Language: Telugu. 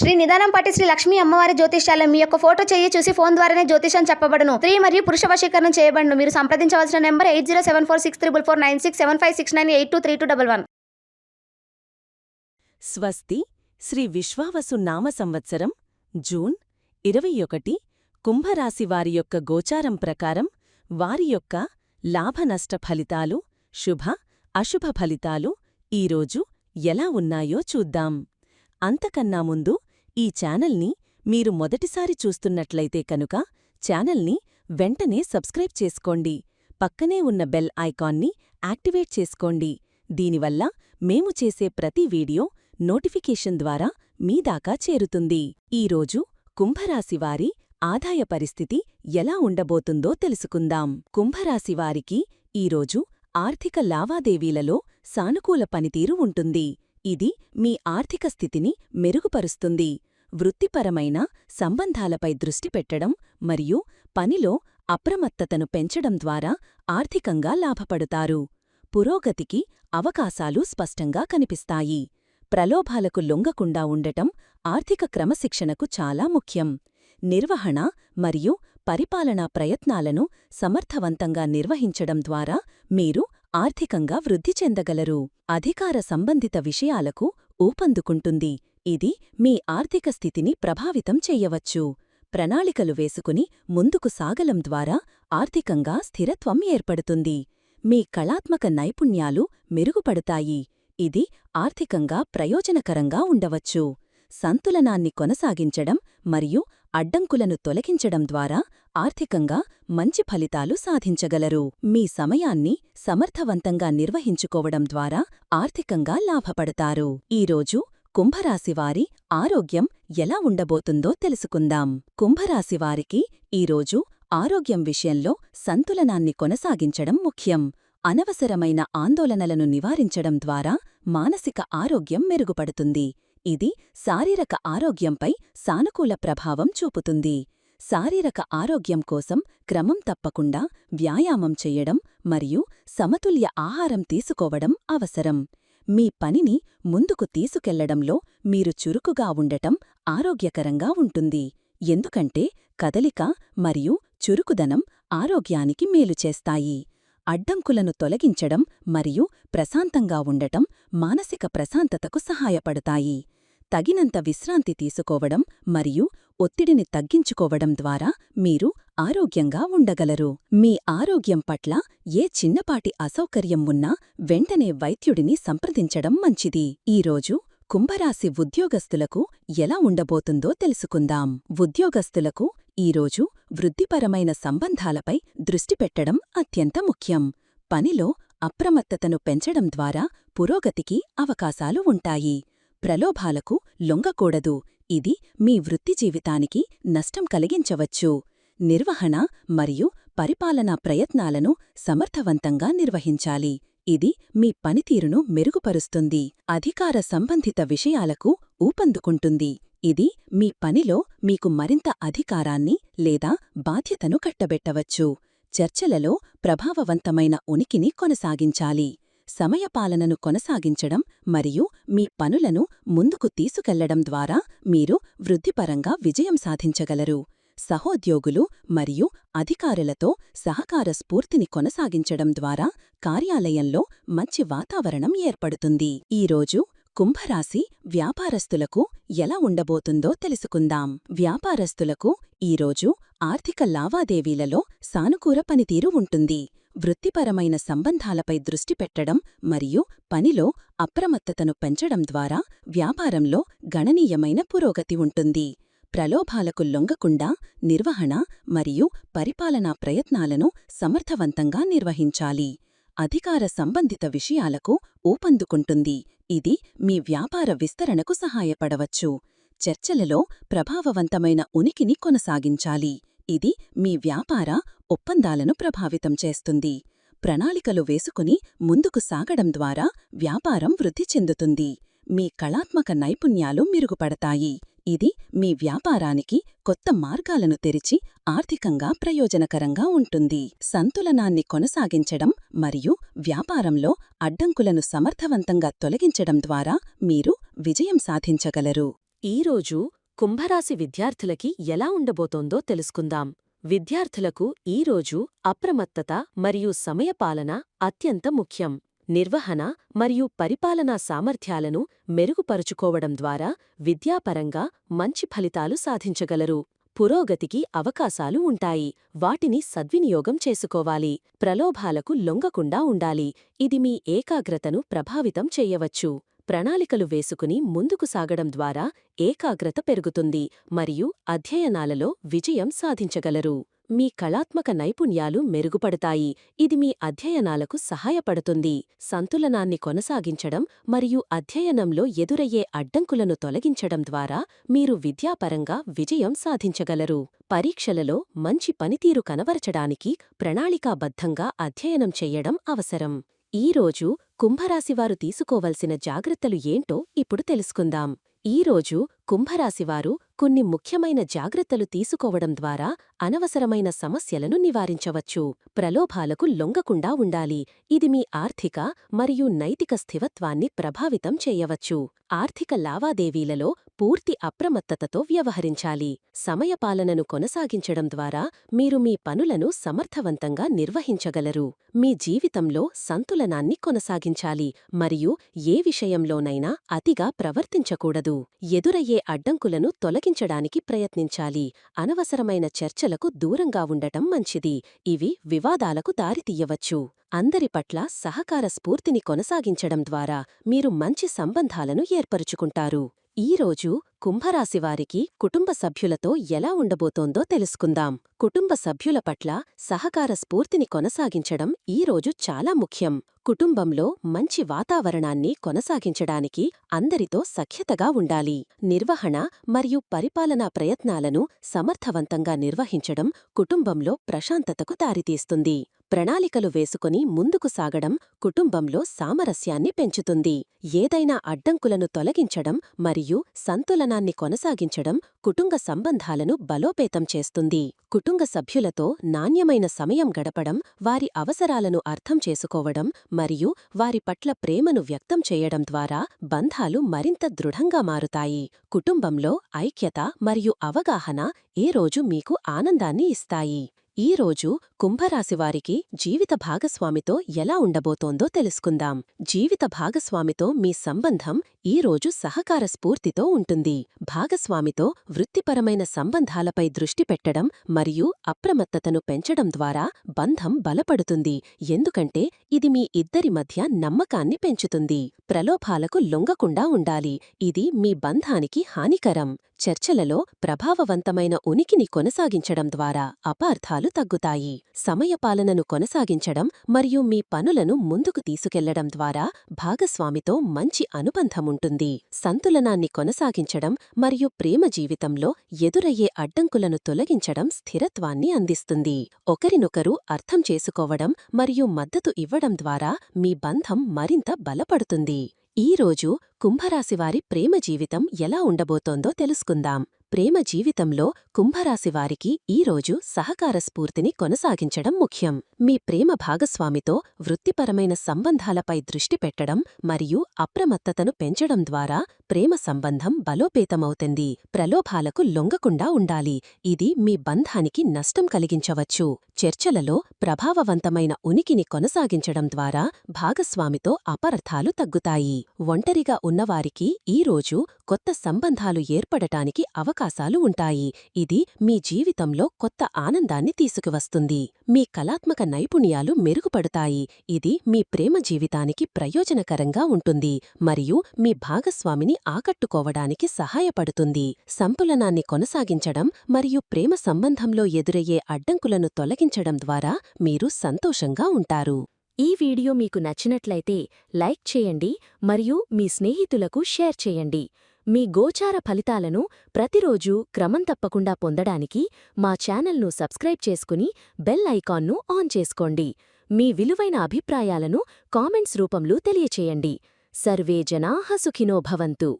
శ్రీ నిదానం పట్టి శ్రీ లక్ష్మీ అమ్మవారి జ్యోతిష్యాలయం. మీ యొక్క ఫోటో చేయి చూసి ఫోన్ ద్వారానే జ్యోతిషం చెప్పబడును. స్త్రీ మరియు పురుష వశీకరణం చేయబడును. మీరు సంప్రదించవలసిన నెంబర్ 8074644496 7569823211. స్వస్తి శ్రీ విశ్వావసు నామ సంవత్సరం జూన్ 21 కుంభరాశివారి యొక్క గోచారం ప్రకారం వారి యొక్క లాభనష్ట ఫలితాలు, శుభ అశుభ ఫలితాలు ఈరోజు ఎలా ఉన్నాయో చూద్దాం. అంతకన్నా ముందు ఈ ఛానల్ని మీరు మొదటిసారి చూస్తున్నట్లయితే కనుక ఛానల్ని వెంటనే సబ్స్క్రైబ్ చేసుకోండి. పక్కనే ఉన్న బెల్ ఐకాన్ని యాక్టివేట్ చేసుకోండి. దీనివల్ల మేము చేసే ప్రతి వీడియో నోటిఫికేషన్ ద్వారా మీ దాకా చేరుతుంది. ఈరోజు కుంభరాశివారి ఆదాయ పరిస్థితి ఎలా ఉండబోతుందో తెలుసుకుందాం. కుంభరాశివారికి ఈరోజు ఆర్థిక లావాదేవీలలో సానుకూల పనితీరు ఉంటుంది. ఇది మీ ఆర్థిక స్థితిని మెరుగుపరుస్తుంది. వృత్తిపరమైన సంబంధాలపై దృష్టి పెట్టడం మరియు పనిలో అప్రమత్తతను పెంచడం ద్వారా ఆర్థికంగా లాభపడుతారు. పురోగతికి అవకాశాలు స్పష్టంగా కనిపిస్తాయి. ప్రలోభాలకు లొంగకుండా ఉండటం ఆర్థిక క్రమశిక్షణకు చాలా ముఖ్యం. నిర్వహణ మరియు పరిపాలనా ప్రయత్నాలను సమర్థవంతంగా నిర్వహించడం ద్వారా మీరు ఆర్థికంగా వృద్ధి చెందగలరు. అధికార సంబంధిత విషయాలకు ఊపందుకుంటుంది. ఇది మీ ఆర్థిక స్థితిని ప్రభావితం చెయ్యవచ్చు. ప్రణాళికలు వేసుకుని ముందుకు సాగలం ద్వారా ఆర్థికంగా స్థిరత్వం ఏర్పడుతుంది. మీ కళాత్మక నైపుణ్యాలు మెరుగుపడతాయి. ఇది ఆర్థికంగా ప్రయోజనకరంగా ఉండవచ్చు. సంతులనాన్ని కొనసాగించడం మరియు అడ్డంకులను తొలగించడం ద్వారా ఆర్థికంగా మంచి ఫలితాలు సాధించగలరు. మీ సమయాన్ని సమర్థవంతంగా నిర్వహించుకోవడం ద్వారా ఆర్థికంగా లాభపడతారు. ఈరోజు కుంభరాశివారి ఆరోగ్యం ఎలా ఉండబోతుందో తెలుసుకుందాం. కుంభరాశివారికి ఈరోజు ఆరోగ్యం విషయంలో సంతులనాన్ని కొనసాగించడం ముఖ్యం. అనవసరమైన ఆందోళనలను నివారించడం ద్వారా మానసిక ఆరోగ్యం మెరుగుపడుతుంది. ఇది శారీరక ఆరోగ్యంపై సానుకూల ప్రభావం చూపుతుంది. శారీరక ఆరోగ్యం కోసం క్రమం తప్పకుండా వ్యాయామం చెయ్యడం మరియు సమతుల్య ఆహారం తీసుకోవడం అవసరం. మీ పనిని ముందుకు తీసుకెళ్లడంలో మీరు చురుకుగా ఉండటం ఆరోగ్యకరంగా ఉంటుంది. ఎందుకంటే కదలిక మరియు చురుకుదనం ఆరోగ్యానికి మేలు చేస్తాయి. అడ్డంకులను తొలగించడం మరియు ప్రశాంతంగా ఉండటం మానసిక ప్రశాంతతకు సహాయపడతాయి. తగినంత విశ్రాంతి తీసుకోవడం మరియు ఒత్తిడిని తగ్గించుకోవడం ద్వారా మీరు ఆరోగ్యంగా ఉండగలరు. మీ ఆరోగ్యం పట్ల ఏ చిన్నపాటి అసౌకర్యం ఉన్నా వెంటనే వైద్యుడిని సంప్రదించడం మంచిది. ఈరోజు కుంభరాశి ఉద్యోగస్తులకు ఎలా ఉండబోతుందో తెలుసుకుందాం. ఉద్యోగస్తులకు ఈరోజు వృత్తిపరమైన సంబంధాలపై దృష్టి పెట్టడం అత్యంత ముఖ్యం. పనిలో అప్రమత్తతను పెంచడం ద్వారా పురోగతికి అవకాశాలు ఉంటాయి. ప్రలోభాలకు లొంగకూడదు. ఇది మీ వృత్తి జీవితానికి నష్టం కలిగించవచ్చు. నిర్వహణ మరియు పరిపాలనా ప్రయత్నాలను సమర్థవంతంగా నిర్వహించాలి. ఇది మీ పనితీరును మెరుగుపరుస్తుంది. అధికార సంబంధిత విషయాలకు ఊపందుకుంటుంది. ఇది మీ పనిలో మీకు మరింత అధికారాన్ని లేదా బాధ్యతను కట్టబెట్టవచ్చు. చర్చలలో ప్రభావవంతమైన ఉనికిని కొనసాగించాలి. సమయపాలనను కొనసాగించడం మరియు మీ పనులను ముందుకు తీసుకెళ్లడం ద్వారా మీరు వృద్ధిపరంగా విజయం సాధించగలరు. సహోద్యోగులు మరియు అధికారులతో సహకార స్ఫూర్తిని కొనసాగించడం ద్వారా కార్యాలయంలో మంచి వాతావరణం ఏర్పడుతుంది. ఈరోజు కుంభరాశి వ్యాపారస్తులకు ఎలా ఉండబోతుందో తెలుసుకుందాం. వ్యాపారస్తులకు ఈరోజు ఆర్థిక లావాదేవీలలో సానుకూల పనితీరు ఉంటుంది. వృత్తిపరమైన సంబంధాలపై దృష్టి పెట్టడం మరియు పనిలో అప్రమత్తతను పెంచడం ద్వారా వ్యాపారంలో గణనీయమైన పురోగతి ఉంటుంది. ప్రలోభాలకు లొంగకుండా నిర్వహణ మరియు పరిపాలనా ప్రయత్నాలను సమర్థవంతంగా నిర్వహించాలి. అధికార సంబంధిత విషయాలకు ఊపందుకుంటుంది. ఇది మీ వ్యాపార విస్తరణకు సహాయపడవచ్చు. చర్చలలో ప్రభావవంతమైన ఉనికిని కొనసాగించాలి. ఇది మీ వ్యాపార ఒప్పందాలను ప్రభావితం చేస్తుంది. ప్రణాళికలు వేసుకుని ముందుకు సాగడం ద్వారా వ్యాపారం వృద్ధి చెందుతుంది. మీ కళాత్మక నైపుణ్యాలు మెరుగుపడతాయి. ఇది మీ వ్యాపారానికి కొత్త మార్గాలను తెరిచి ఆర్థికంగా ప్రయోజనకరంగా ఉంటుంది. సంతులనాన్ని కొనసాగించడం మరియు వ్యాపారంలో అడ్డంకులను సమర్థవంతంగా తొలగించడం ద్వారా మీరు విజయం సాధించగలరు. ఈరోజు కుంభరాశి విద్యార్థులకి ఎలా ఉండబోతోందో తెలుసుకుందాం. విద్యార్థులకు ఈరోజు అప్రమత్తత మరియు సమయపాలన అత్యంత ముఖ్యం. నిర్వహణ మరియు పరిపాలనా సామర్థ్యాలను మెరుగుపరుచుకోవడం ద్వారా విద్యాపరంగా మంచి ఫలితాలు సాధించగలరు. పురోగతికి అవకాశాలు ఉంటాయి. వాటిని సద్వినియోగం చేసుకోవాలి. ప్రలోభాలకు లొంగకుండా ఉండాలి. ఇది మీ ఏకాగ్రతను ప్రభావితం చెయ్యవచ్చు. ప్రణాళికలు వేసుకుని ముందుకు సాగడం ద్వారా ఏకాగ్రత పెరుగుతుంది మరియు అధ్యయనాలలో విజయం సాధించగలరు. మీ కళాత్మక నైపుణ్యాలు మెరుగుపడతాయి. ఇది మీ అధ్యయనాలకు సహాయపడుతుంది. సంతులనాన్ని కొనసాగించడం మరియు అధ్యయనంలో ఎదురయ్యే అడ్డంకులను తొలగించడం ద్వారా మీరు విద్యాపరంగా విజయం సాధించగలరు. పరీక్షలలో మంచి పనితీరు కనబరచడానికి ప్రణాళికాబద్ధంగా అధ్యయనం చెయ్యడం అవసరం. ఈరోజు కుంభరాశివారు తీసుకోవలసిన జాగ్రత్తలు ఏంటో ఇప్పుడు తెలుసుకుందాం. ఈరోజు కుంభరాశివారు కొన్ని ముఖ్యమైన జాగ్రత్తలు తీసుకోవడం ద్వారా అనవసరమైన సమస్యలను నివారించవచ్చు. ప్రలోభాలకు లొంగకుండా ఉండాలి. ఇది మీ ఆర్థిక మరియు నైతిక స్థిరత్వాన్ని ప్రభావితం చేయవచ్చు. ఆర్థిక లావాదేవీలలో పూర్తి అప్రమత్తతతో వ్యవహరించాలి. సమయపాలనను కొనసాగించడం ద్వారా మీరు మీ పనులను సమర్థవంతంగా నిర్వహించగలరు. మీ జీవితంలో సంతులనాన్ని కొనసాగించాలి మరియు ఏ విషయంలోనైనా అతిగా ప్రవర్తించకూడదు. ఎదురయ్యే అడ్డంకులను తొలగించడానికి ప్రయత్నించాలి. అనవసరమైన చర్చలకు దూరంగా ఉండటం మంచిది. ఇవి వివాదాలకు దారితీయవచ్చు. అందరి పట్ల సహకార స్ఫూర్తిని కొనసాగించడం ద్వారా మీరు మంచి సంబంధాలను ఏర్పరుచుకుంటారు. ఈరోజు కుంభరాశివారికి కుటుంబ సభ్యులతో ఎలా ఉండబోతోందో తెలుసుకుందాం. కుటుంబ సభ్యుల పట్ల సహకార స్ఫూర్తిని కొనసాగించడం ఈరోజు చాలా ముఖ్యం. కుటుంబంలో మంచి వాతావరణాన్ని కొనసాగించడానికి అందరితో సఖ్యతగా ఉండాలి. నిర్వహణ మరియు పరిపాలనా ప్రయత్నాలను సమర్థవంతంగా నిర్వహించడం కుటుంబంలో ప్రశాంతతకు దారితీస్తుంది. ప్రణాళికలు వేసుకుని ముందుకు సాగడం కుటుంబంలో సామరస్యాన్ని పెంచుతుంది. ఏదైనా అడ్డంకులను తొలగించడం మరియు సంతులనాన్ని కొనసాగించడం కుటుంబ సంబంధాలను బలోపేతం చేస్తుంది. కుటుంబ సభ్యులతో నాణ్యమైన సమయం గడపడం, వారి అవసరాలను అర్థం చేసుకోవడం మరియు వారి పట్ల ప్రేమను వ్యక్తం చేయడం ద్వారా బంధాలు మరింత దృఢంగా మారుతాయి. కుటుంబంలో ఐక్యత మరియు అవగాహన ఏ రోజు మీకు ఆనందాన్ని ఇస్తాయి. ఈరోజు కుంభరాశివారికి జీవిత భాగస్వామితో ఎలా ఉండబోతోందో తెలుసుకుందాం. జీవిత భాగస్వామితో మీ సంబంధం ఈరోజు సహకార స్ఫూర్తితో ఉంటుంది. భాగస్వామితో వృత్తిపరమైన సంబంధాలపై దృష్టి పెట్టడం మరియు అప్రమత్తతను పెంచడం ద్వారా బంధం బలపడుతుంది. ఎందుకంటే ఇది మీ ఇద్దరి మధ్య నమ్మకాన్ని పెంచుతుంది. ప్రలోభాలకు లొంగకుండా ఉండాలి. ఇది మీ బంధానికి హానికరం. చర్చలలో ప్రభావవంతమైన ఉనికిని కొనసాగించడం ద్వారా అపార్థాలు తగ్గుతాయి. సమయపాలనను కొనసాగించడం మరియు మీ పనులను ముందుకు తీసుకెళ్లడం ద్వారా భాగస్వామితో మంచి అనుబంధముంటుంది. సంతులనాన్ని కొనసాగించడం మరియు ప్రేమ జీవితంలో ఎదురయ్యే అడ్డంకులను తొలగించడం స్థిరత్వాన్ని అందిస్తుంది. ఒకరినొకరు అర్థం చేసుకోవడం మరియు మద్దతు ఇవ్వడం ద్వారా మీ బంధం మరింత బలపడుతుంది. ఈరోజు కుంభరాశివారి ప్రేమ జీవితం ఎలా ఉండబోతోందో తెలుసుకుందాం. ప్రేమ జీవితంలో కుంభరాశివారికి ఈరోజు సహకార స్ఫూర్తిని కొనసాగించడం ముఖ్యం. మీ ప్రేమ భాగస్వామితో వృత్తిపరమైన సంబంధాలపై దృష్టి పెట్టడం మరియు అప్రమత్తతను పెంచడం ద్వారా ప్రేమ సంబంధం బలోపేతమవుతుంది. ప్రలోభాలకు లొంగకుండా ఉండాలి. ఇది మీ బంధానికి నష్టం కలిగించవచ్చు. చర్చలలో ప్రభావవంతమైన ఉనికిని కొనసాగించడం ద్వారా భాగస్వామితో అపార్థాలు తగ్గుతాయి. ఒంటరిగా ఉన్నవారికి ఈరోజు కొత్త సంబంధాలు ఏర్పడటానికి అవకాశాలు ఉంటాయి. ఇది మీ జీవితంలో కొత్త ఆనందాన్ని తీసుకువస్తుంది. మీ కళాత్మక నైపుణ్యాలు మెరుగుపడతాయి. ఇది మీ ప్రేమ జీవితానికి ప్రయోజనకరంగా ఉంటుంది మరియు మీ భాగస్వామిని ఆకట్టుకోవడానికి సహాయపడుతుంది. సంతులనాన్ని కొనసాగించడం మరియు ప్రేమ సంబంధంలో ఎదురయ్యే అడ్డంకులను తొలగించడం ద్వారా మీరు సంతోషంగా ఉంటారు. ఈ వీడియో మీకు నచ్చినట్లయితే లైక్ చేయండి మరియు మీ స్నేహితులకు షేర్ చేయండి. మీ గోచార ఫలితాలను ప్రతిరోజూ క్రమం తప్పకుండా పొందడానికి మా ఛానల్ను సబ్స్క్రైబ్ చేసుకుని బెల్ ఐకాన్ను ఆన్ చేసుకోండి. మీ విలువైన అభిప్రాయాలను కామెంట్స్ రూపంలో తెలియచేయండి. సర్వే జనాః సుఖినో భవంతు.